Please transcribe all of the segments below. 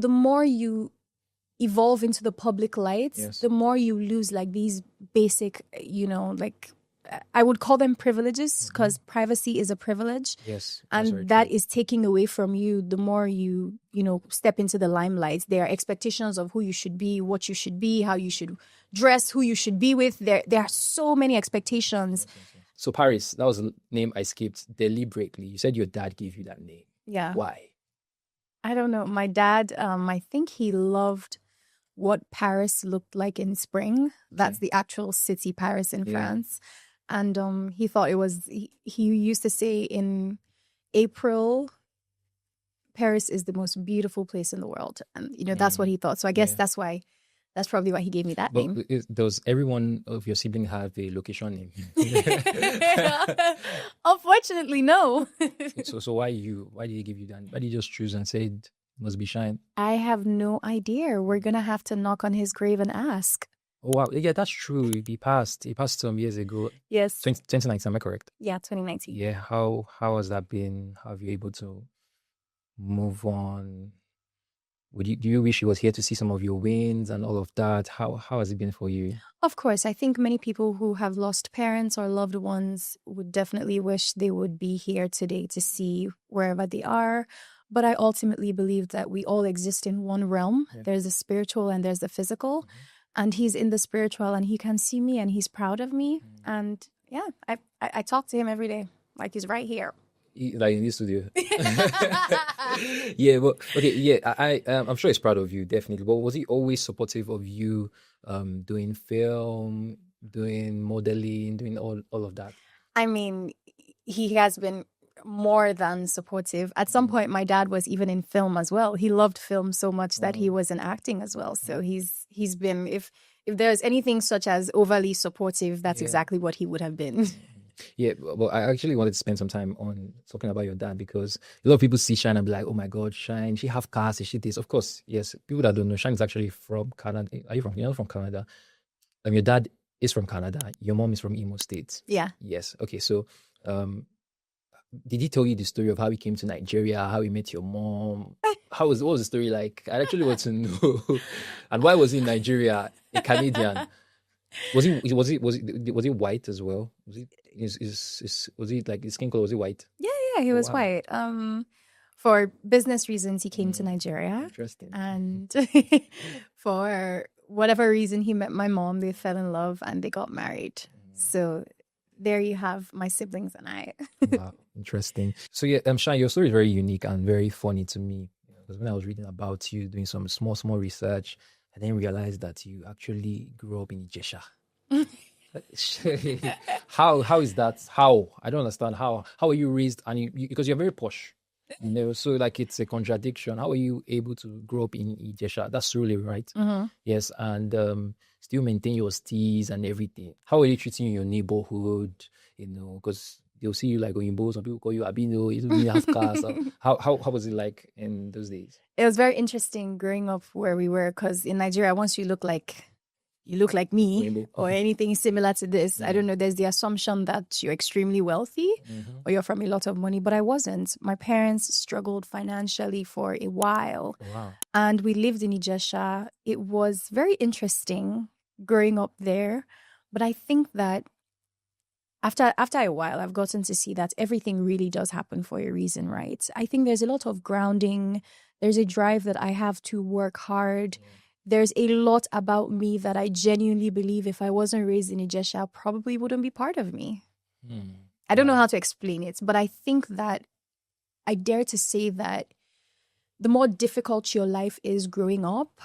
The more you evolve into the public light, Yes. the more you lose like these basic, like I would call them privileges, because privacy is a privilege. Yes. That's very And that true. is taking away from you the more you step into the limelight. There are expectations of who you should be, what you should be, how you should dress, who you should be with. There are so many expectations. So Paris, that was a name I skipped deliberately. You said your dad gave you that name. Yeah. Why? I don't know. My dad, I think he loved what Paris looked like in spring. That's the actual city, Paris in France. And he thought it was, he used to say in April, Paris is the most beautiful place in the world. And, that's what he thought. So I guess that's probably why he gave me that But name. does every one of your siblings have a location name? Unfortunately, no. So why did he give you that? Why did you just choose and say it must be Shine? I have no idea. We're going to have to knock on his grave and ask. Oh, wow. Yeah, that's true. He passed some years ago. Yes. 2019, am I correct? Yeah, 2019. Yeah. How has that been? How have you able to move on? Do you wish he was here to see some of your wins and all of that? How has it been for you? Of course, I think many people who have lost parents or loved ones would definitely wish they would be here today to see wherever they are. But I ultimately believe that we all exist in one realm. Yeah. There's the spiritual and there's the physical. Mm-hmm. And he's in the spiritual and he can see me and he's proud of me. Mm-hmm. And yeah, I talk to him every day. Like he's right here. Like in the studio. Yeah, but okay, yeah, I'm sure he's proud of you, definitely. But was he always supportive of you doing film, doing modeling, doing all of that? I mean, he has been more than supportive. At some point, my dad was even in film as well. He loved film so much that he was in acting as well. So he's been, if there's anything such as overly supportive, that's exactly what he would have been. Yeah, well, I actually wanted to spend some time on talking about your dad because a lot of people see Shine and be like, oh my God, Shine, she have cars, she this. Of course, yes, people that don't know, Shine is actually from Canada. Are you from, you're not from Canada? Your dad is from Canada. Your mom is from Imo State. Yeah. Yes. Okay, so did he tell you the story of how he came to Nigeria, how he met your mom? What was the story like? I actually want to know. And why was he in Nigeria, a Canadian? Was he white as well? Was he like his skin color? Was he white? Yeah, he was white. For business reasons, he came to Nigeria. Interesting. And for whatever reason, he met my mom. They fell in love and they got married. So there you have my siblings and I. Wow, interesting. So yeah, Shine, your story is very unique and very funny to me. Because when I was reading about you, doing some small research, I then realized that you actually grew up in Ijesha. How is that? How? I don't understand how are you raised and because you're very posh. So like it's a contradiction. How are you able to grow up in Ijesha? That's really right. Mm-hmm. Yes, and still maintain your steez and everything. How are you treating you in your neighborhood? Because they'll see you like Oyinbo. Some people call you Abino. You don't even have cars. How was it like in those days? It was very interesting growing up where we were, because in Nigeria, once you look like me Oyinbo. or anything similar to this, I don't know, there's the assumption that you're extremely wealthy or you're from a lot of money, but I wasn't. My parents struggled financially for a while. Oh, wow. And we lived in Ijesha. It was very interesting growing up there, but I think that after a while, I've gotten to see that everything really does happen for a reason, right? I think there's a lot of grounding. There's a drive that I have to work hard. There's a lot about me that I genuinely believe if I wasn't raised in Ijesha, probably wouldn't be part of me. I don't know how to explain it, but I think that I dare to say that the more difficult your life is growing up,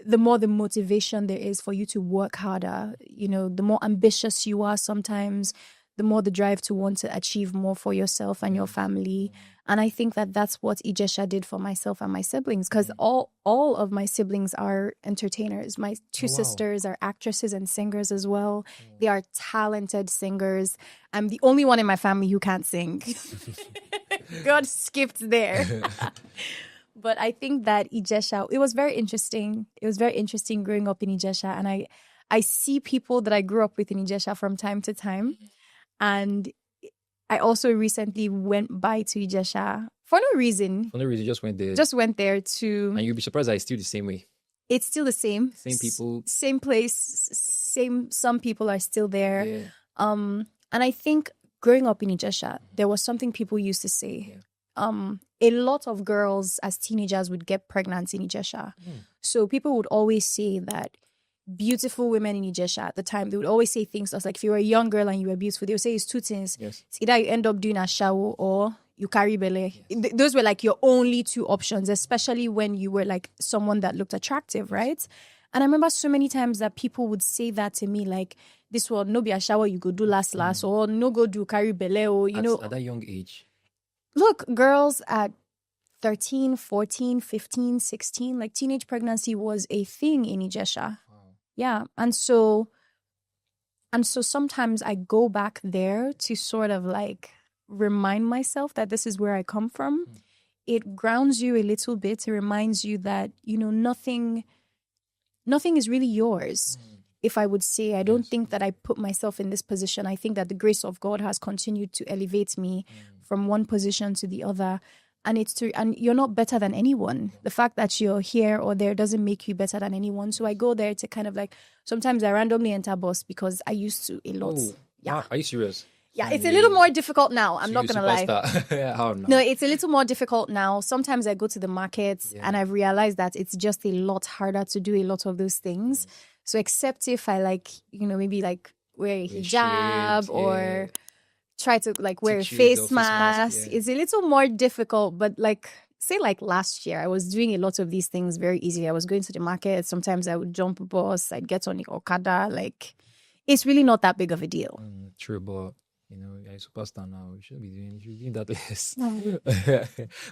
the more the motivation there is for you to work harder. The more ambitious you are sometimes, the more the drive to want to achieve more for yourself and your family. And I think that that's what Ijesha did for myself and my siblings, because all of my siblings are entertainers. My two sisters are actresses and singers as well. They are talented singers. I'm the only one in my family who can't sing. God skipped there. But I think that Ijesha, it was very interesting. It was very interesting growing up in Ijesha. And I see people that I grew up with in Ijesha from time to time. And I also recently went by to Ijesha For no reason. For no reason, just went there. Just went there to... And you'll be surprised that it's still the same way. It's still the same. Same people. Same place. Some people are still there. Yeah. And I think growing up in Ijesha, there was something people used to say. Yeah. A lot of girls as teenagers would get pregnant in Ijesha. So people would always say that beautiful women in Ijesha at the time, they would always say things like, if you were a young girl and you were beautiful, they would say it's two things. Yes. It's either you end up doing a shower or you carry belly. Yes. Those were like your only two options, especially when you were like someone that looked attractive, right? And I remember so many times that people would say that to me, like, this will no be a shower you go do last, or no go do carry belly, or, you know. At that young age. Look, girls at 13, 14, 15, 16, like teenage pregnancy was a thing in Ijesha. Wow. Yeah. And so sometimes I go back there to sort of like remind myself that this is where I come from. It grounds you a little bit. It reminds you that, you know, nothing is really yours. If I would say, I don't think that I put myself in this position. I think that the grace of God has continued to elevate me from one position to the other. And and you're not better than anyone. The fact that you're here or there doesn't make you better than anyone. So I go there to kind of like, sometimes I randomly enter bus because I used to a lot. Oh, yeah. Wow. Are you serious? Yeah, it's a little more difficult now. I'm not going to lie. How now? No, it's a little more difficult now. Sometimes I go to the markets and I've realized that it's just a lot harder to do a lot of those things. So except if I like, you know, maybe like wear a hijab or try to like wear a face mask. It's a little more difficult, but like say like last year, I was doing a lot of these things very easily. I was going to the market. Sometimes I would jump a bus. I'd get on the Okada. Like it's really not that big of a deal. True, but you know, you're a superstar now. You shouldn't be doing that less.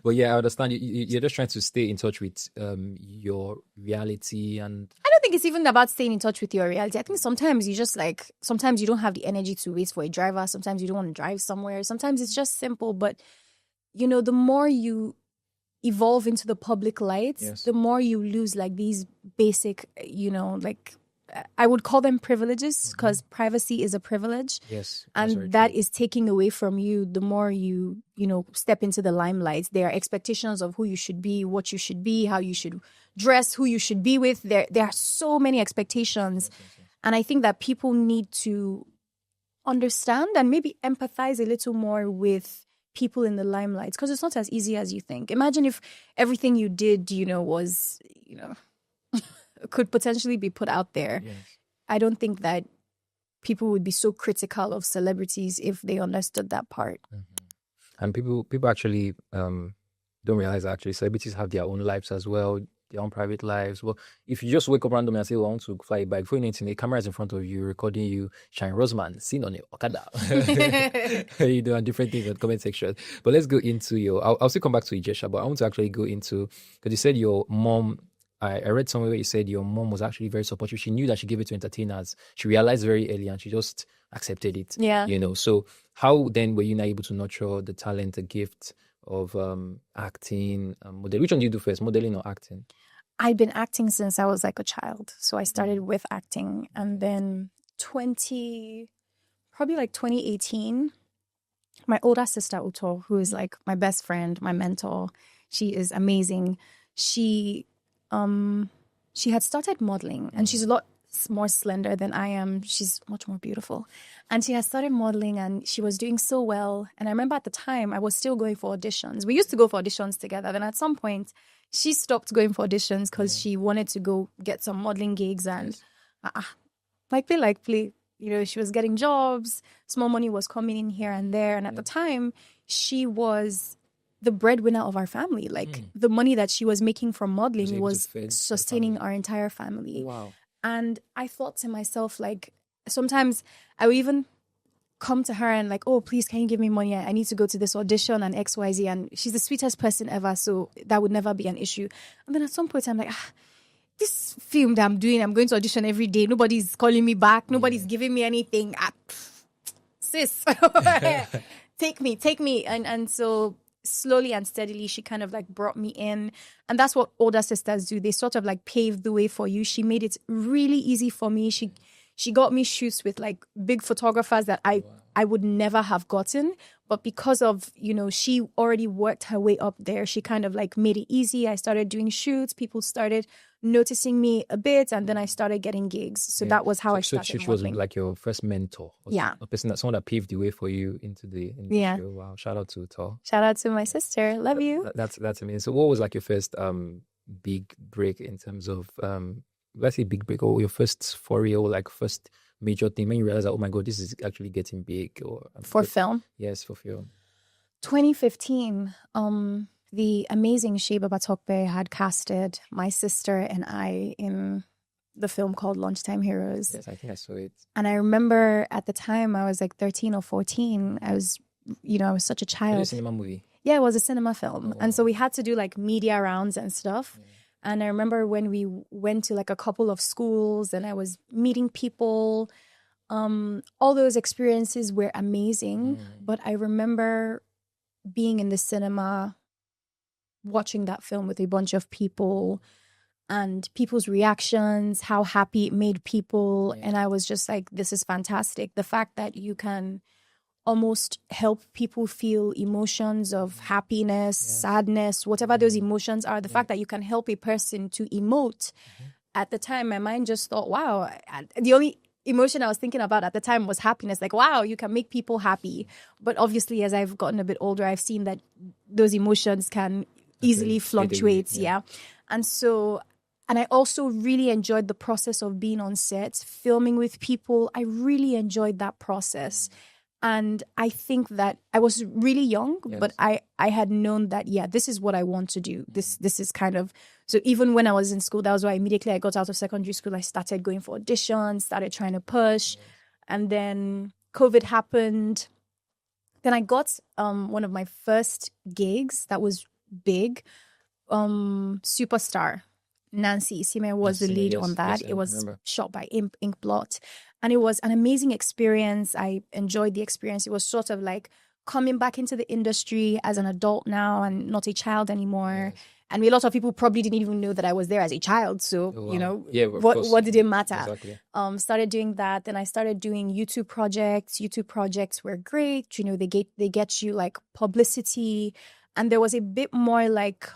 But yeah, I understand. You're just trying to stay in touch with your reality. And I don't think it's even about staying in touch with your reality. I think sometimes sometimes you don't have the energy to wait for a driver. Sometimes you don't want to drive somewhere. Sometimes it's just simple. But, you know, the more you evolve into the public light, the more you lose like these basic, you know, like I would call them privileges because privacy is a privilege. Yes. And that is taking away from you the more you know, step into the limelight. There are expectations of who you should be, what you should be, how you should dress, who you should be with. There are so many expectations. Yes. And I think that people need to understand and maybe empathize a little more with people in the limelight because it's not as easy as you think. Imagine if everything you did, you know, was, you know, could potentially be put out there. Yes. I don't think that people would be so critical of celebrities if they understood that part. And people actually don't realize that actually celebrities have their own lives as well, their own private lives. Well, if you just wake up randomly and say, well, I want to fly a bike, before you know it, the camera is in front of you recording you shine Rosman, seen on the Okada. You know, and different things in the comment section. But let's go into I'll still come back to Ijesha, but I want to actually go into, because you said your mom, I read somewhere where you said your mom was actually very supportive. She knew that she gave it to entertainers. She realized very early and she just accepted it. Yeah. You know, so how then were you not able to nurture the talent, the gift of acting, modeling? Which one do you do first, modeling or acting? I'd been acting since I was like a child. So I started with acting and then 2018, my older sister Uto, who is like my best friend, my mentor, she is amazing. She had started modeling and she's a lot more slender than I am. She's much more beautiful. And she had started modeling and she was doing so well. And I remember at the time I was still going for auditions. We used to go for auditions together. Then at some point she stopped going for auditions because she wanted to go get some modeling gigs and like play. You know, she was getting jobs. Small money was coming in here and there. And at the time she was the breadwinner of our family. Like the money that she was making from modeling was sustaining our entire family. Wow. And I thought to myself, like, sometimes I would even come to her and like, oh, please, can you give me money? I need to go to this audition and XYZ. And she's the sweetest person ever. So that would never be an issue. And then at some point I'm like, this film that I'm doing, I'm going to audition every day. Nobody's calling me back. Nobody's giving me anything. Sis, take me. And so slowly and steadily, she kind of like brought me in. And that's what older sisters do. They sort of like paved the way for you. She made it really easy for me. She She got me shoots with like big photographers that I would never have gotten. But because of, she already worked her way up there, she kind of like made it easy. I started doing shoots. People started noticing me a bit, and then I started getting gigs. So that was how I started she was modeling. like your first mentor. Yeah. A person someone that paved the way for you into the show. Wow. Shout out to Tol. Shout out to my sister. Love you. That's amazing. So what was like your first big break in terms of let's say big break, or your first foray, or like first major thing when you realize that, oh my God, this is actually getting big? Or for film? Yes, for film. 2015, the amazing Sheba Batokbe had casted my sister and I in the film called Lunchtime Heroes. Yes, I think I saw it. And I remember at the time I was like 13 or 14. I was such a child. Was it a cinema movie? Yeah, it was a cinema film. Oh, wow. And so we had to do like media rounds and stuff. Yeah. And I remember when we went to like a couple of schools and I was meeting people. All those experiences were amazing. But I remember being in the cinema, watching that film with a bunch of people and people's reactions, how happy it made people. Yeah. And I was just like, this is fantastic. The fact that you can almost help people feel emotions of happiness, sadness, whatever those emotions are. The fact that you can help a person to emote. At the time, my mind just thought, wow, the only emotion I was thinking about at the time was happiness. Like, wow, you can make people happy. But obviously, as I've gotten a bit older, I've seen that those emotions can easily fluctuate. Yeah. And I also really enjoyed the process of being on set, filming with people. I really enjoyed that process. And I think that I was really young, but I had known that, this is what I want to do. This is kind of, so even when I was in school, that was why immediately I got out of secondary school, I started going for auditions, started trying to push. And then COVID happened. Then I got one of my first gigs that was big, Superstar. Nancy Isime was the lead on that. It was shot by Inkblot. And it was an amazing experience. I enjoyed the experience. It was sort of like coming back into the industry as an adult now and not a child anymore. Yes. And a lot of people probably didn't even know that I was there as a child. So, what did it matter? Exactly. Started doing that. Then I started doing YouTube projects. YouTube projects were great. They get you like publicity. And there was a bit more like,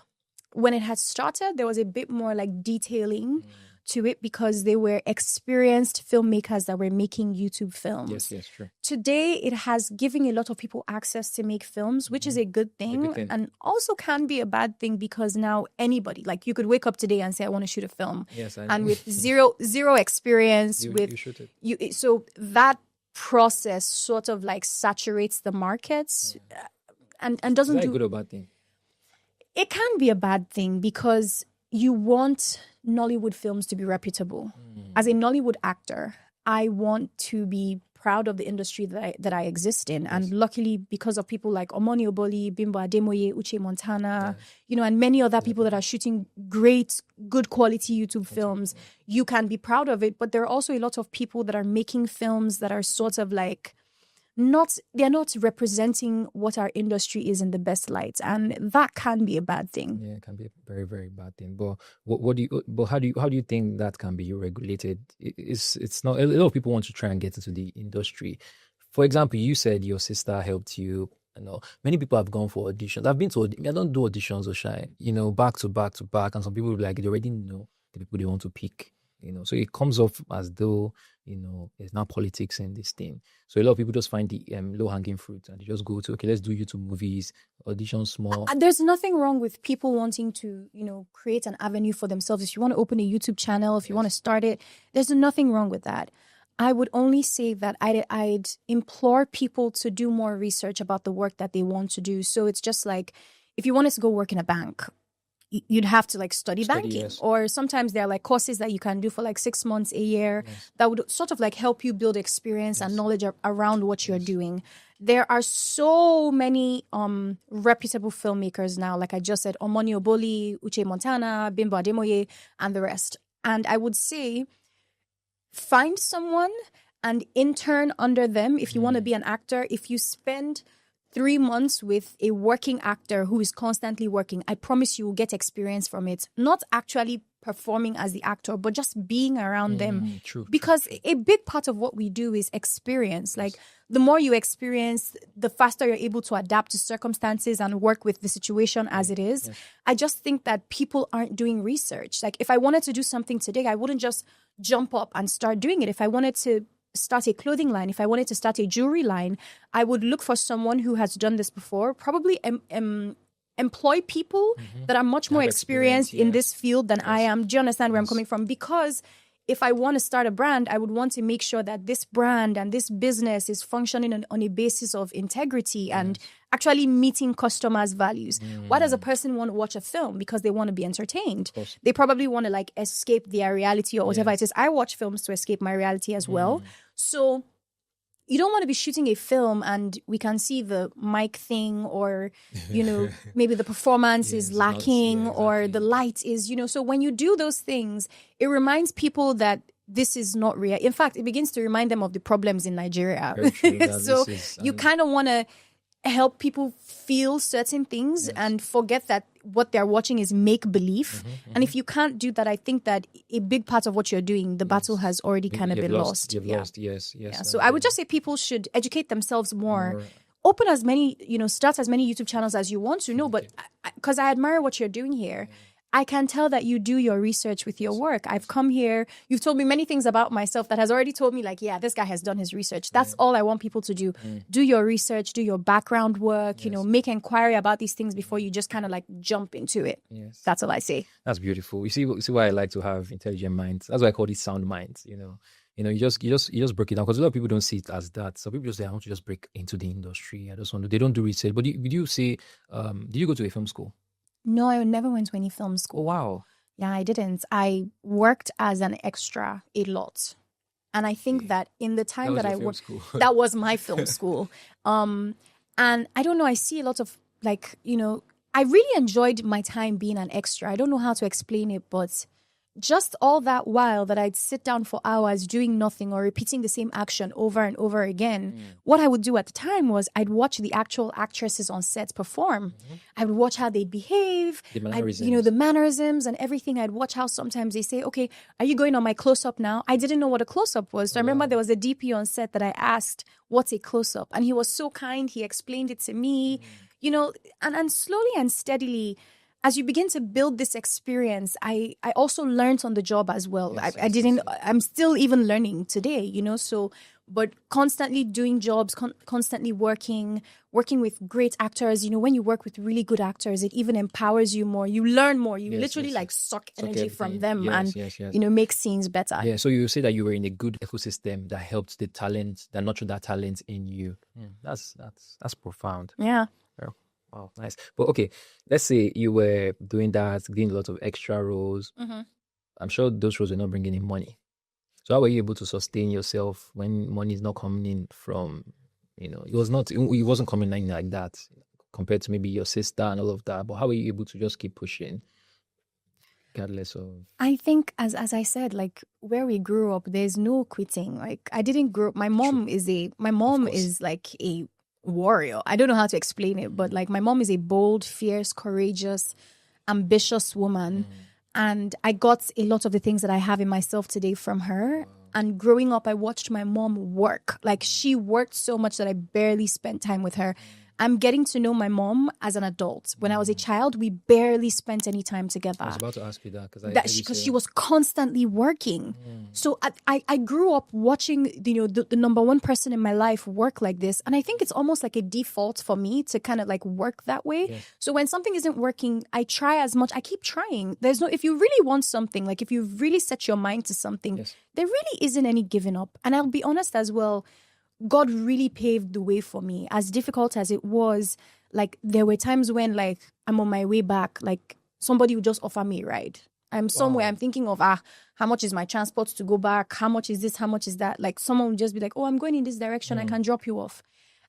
when it had started, there was a bit more like detailing to it because they were experienced filmmakers that were making YouTube films. Yes, true. Today, it has given a lot of people access to make films, which is a good thing, and also can be a bad thing because now anybody, like you could wake up today and say, I want to shoot a film. Yes, I know. And with zero experience, you shoot it. So that process sort of like saturates the markets and doesn't is that do... a good or bad thing? It can be a bad thing because you want Nollywood films to be reputable. As a Nollywood actor, I want to be proud of the industry that I exist in. Yes. And luckily, because of people like Omoni Oboli, Bimbo Ademoye, Uche Montana, and many other people that are shooting great, good quality YouTube films, you can be proud of it. But there are also a lot of people that are making films that are sort of like, they're not representing what our industry is in the best light, and that can be a bad thing. Yeah, it can be a very, very bad thing. But how do you think that can be regulated? It's not. A lot of people want to try and get into the industry. For example, you said your sister helped you. Many people have gone for auditions. I've been to. I don't do auditions or shine. Back to back to back, and some people will be like they already know the people they want to pick. So it comes off as though, there's now politics in this thing. So a lot of people just find the low-hanging fruit and they just go to, okay, let's do YouTube movies, audition small. There's nothing wrong with people wanting to, create an avenue for themselves. If you want to open a YouTube channel, if you want to start it, there's nothing wrong with that. I would only say that I'd implore people to do more research about the work that they want to do. So it's just like, if you wanted to go work in a bank, you'd have to like study banking, or sometimes there are like courses that you can do for like 6 months, a year, that would sort of like help you build experience and knowledge around what you're doing. There are so many reputable filmmakers now, like I just said, Omoni Oboli, Uche Montana, Bimbo Ademoye, and the rest. And I would say, find someone and intern under them if you want to be an actor. If you spend 3 months with a working actor who is constantly working, I promise you will get experience from it. Not actually performing as the actor, but just being around them. True. Because a big part of what we do is experience. Like the more you experience, the faster you're able to adapt to circumstances and work with the situation as it is. Yes. I just think that people aren't doing research. Like if I wanted to do something today, I wouldn't just jump up and start doing it. If I wanted to start a clothing line, if I wanted to start a jewelry line, I would look for someone who has done this before, probably employ people that are much more experienced in this field than I am. Do you understand where I'm coming from? Because if I want to start a brand, I would want to make sure that this brand and this business is functioning on a basis of integrity and actually meeting customers' values. Why does a person want to watch a film? Because they want to be entertained. They probably want to like escape their reality or whatever it is. I watch films to escape my reality as well. So you don't want to be shooting a film and we can see the mic thing or, you know, maybe the performance is lacking or the light is, you know. So when you do those things, it reminds people that this is not real. In fact, it begins to remind them of the problems in Nigeria. So you kind of want to help people feel certain things and forget that what they're watching is make-believe. And if you can't do that, I think that a big part of what you're doing, the battle has already kind of been lost. You've lost, yes. So I would just say people should educate themselves more. Open as many, you know, start as many YouTube channels as you want to know, but because I admire what you're doing here. I can tell that you do your research with your work. I've come here. You've told me many things about myself that has already told me like, yeah, this guy has done his research. That's all I want people to do. Do your research, do your background work, you know, make inquiry about these things before you just kind of like jump into it. That's all I say. That's beautiful. You see why I like to have intelligent minds. That's why I call it sound minds, you know. You just break it down because a lot of people don't see it as that. So people just say, I want to just break into the industry. I just want to, they don't do research. But did you say, did you go to a film school? No, I never went to any film school. Oh, wow. Yeah, I didn't. I worked as an extra a lot. And I think that in the time that I worked, that was my film school. And I don't know, I see a lot of like, you know, I really enjoyed my time being an extra. I don't know how to explain it, but just all that while that I'd sit down for hours doing nothing or repeating the same action over and over again, what I would do at the time was I'd watch the actual actresses on set perform. I would watch how they behave, the mannerisms. You know, the mannerisms and everything. I'd watch how sometimes they say, okay, are you going on my close-up now? I didn't know what a close-up was. So I remember there was a DP on set that I asked, what's a close-up? And he was so kind. He explained it to me, you know, and slowly and steadily, as you begin to build this experience, I also learned on the job as well. I'm still even learning today, you know, so, but constantly doing jobs, constantly working with great actors. You know, when you work with really good actors, it even empowers you more. You learn more. You literally like suck energy from them and, you know, make scenes better. Yeah, so you say that you were in a good ecosystem that helped the talent, that nurtured that talent in you. That's profound. Yeah. Wow, nice. But okay, let's say you were doing that, doing a lot of extra roles. I'm sure those roles were not bringing in money. So how were you able to sustain yourself when money is not coming in from, you know, it wasn't coming in like that compared to maybe your sister and all of that. But how were you able to just keep pushing regardless of? I think as I said, like where we grew up, there's no quitting. Like I didn't grow up. My mom is like a warrior. I don't know how to explain it, but like my mom is a bold, fierce, courageous, ambitious woman. And I got a lot of the things that I have in myself today from her. And growing up, I watched my mom work. Like she worked so much that I barely spent time with her. I'm getting to know my mom as an adult. When I was a child, we barely spent any time together. I was about to ask you that because she was constantly working. So I grew up watching, you know, the number one person in my life work like this, and I think it's almost like a default for me to kind of like work that way. So when something isn't working, I try as much. I keep trying. If you really want something, like if you really set your mind to something, there really isn't any giving up. And I'll be honest as well. God really paved the way for me. As difficult as it was, like there were times when like I'm on my way back, like somebody would just offer me a ride. I'm somewhere, I'm thinking of, how much is my transport to go back? How much is this? How much is that? Like someone would just be like, oh, I'm going in this direction. I can drop you off.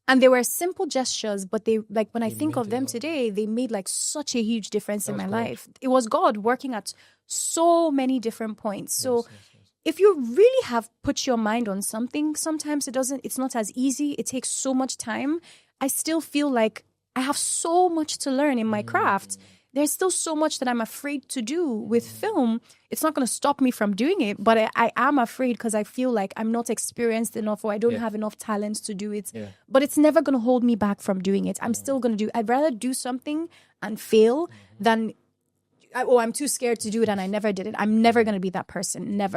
And they were simple gestures, but they like when I think of them today, they made like such a huge difference in my life. It was God working at so many different points. So if you really have put your mind on something, sometimes it's not as easy. It takes so much time. I still feel like I have so much to learn in my craft. there's still so much that I'm afraid to do with film. It's not going to stop me from doing it, but I am afraid because I feel like I'm not experienced enough or I don't have enough talent to do it. Yeah. But it's never going to hold me back from doing it. I'm still going to do. I'd rather do something and fail than, I'm too scared to do it and I never did it. I'm never going to be that person. Never.